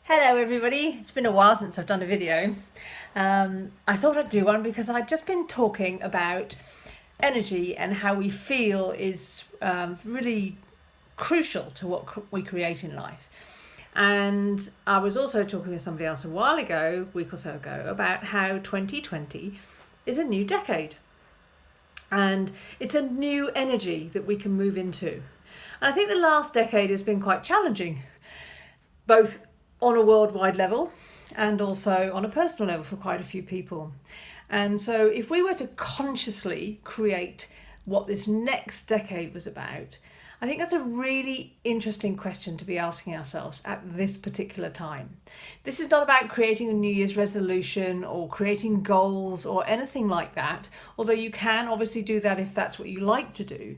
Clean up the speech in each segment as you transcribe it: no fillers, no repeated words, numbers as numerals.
Hello everybody, it's been a while since I've done a video. I thought I'd do one because I'd just been talking about energy and how we feel is really crucial to what we create in life. And I was also talking with somebody else a week or so ago, about how 2020 is a new decade. And it's a new energy that we can move into. And I think the last decade has been quite challenging, both on a worldwide level and also on a personal level for quite a few people. And so if we were to consciously create what this next decade was about, I think that's a really interesting question to be asking ourselves at this particular time. This is not about creating a New Year's resolution or creating goals or anything like that, although you can obviously do that if that's what you like to do.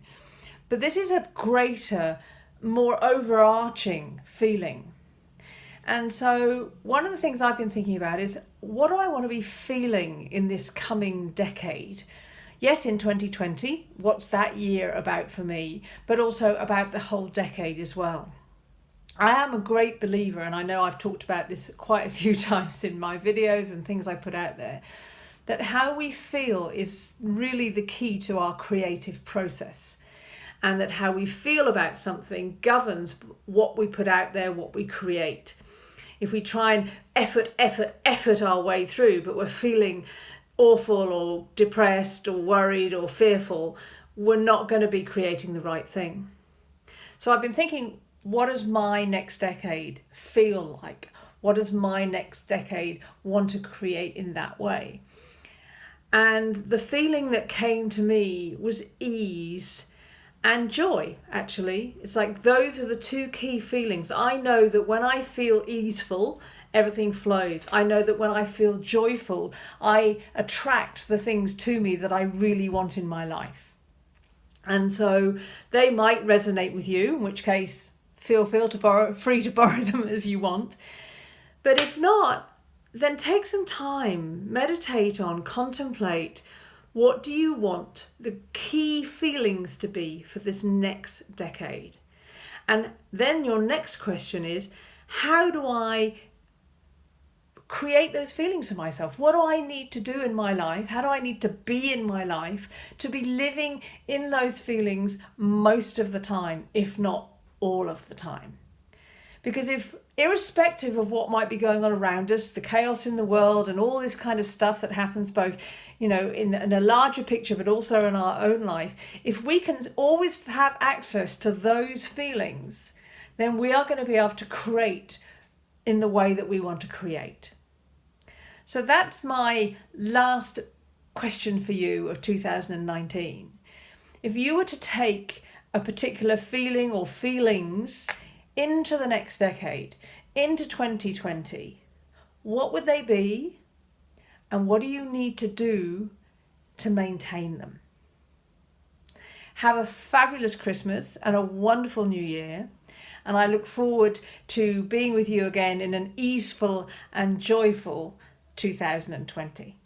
But this is a greater, more overarching feeling. And so one of the things I've been thinking about is, what do I want to be feeling in this coming decade? Yes, in 2020, what's that year about for me, but also about the whole decade as well. I am a great believer, and I know I've talked about this quite a few times in my videos and things I put out there, that how we feel is really the key to our creative process. And that how we feel about something governs what we put out there, what we create. If we try and effort our way through, but we're feeling awful or depressed or worried or fearful, we're not going to be creating the right thing. So I've been thinking, what does my next decade feel like? What does my next decade want to create in that way? And the feeling that came to me was ease and joy, actually. It's like those are the two key feelings. I know that when I feel easeful, everything flows. I know that when I feel joyful, I attract the things to me that I really want in my life. And so they might resonate with you, in which case feel free to borrow them if you want. But if not, then take some time, meditate on, contemplate. What do you want the key feelings to be for this next decade? And then your next question is, how do I create those feelings for myself? What do I need to do in my life? How do I need to be in my life to be living in those feelings most of the time, if not all of the time? Because if, irrespective of what might be going on around us, the chaos in the world and all this kind of stuff that happens both, in a larger picture, but also in our own life, if we can always have access to those feelings, then we are going to be able to create in the way that we want to create. So that's my last question for you of 2019. If you were to take a particular feeling or feelings into the next decade, into 2020, what would they be? And what do you need to do to maintain them? Have a fabulous Christmas and a wonderful New Year. And I look forward to being with you again in an easeful and joyful 2020.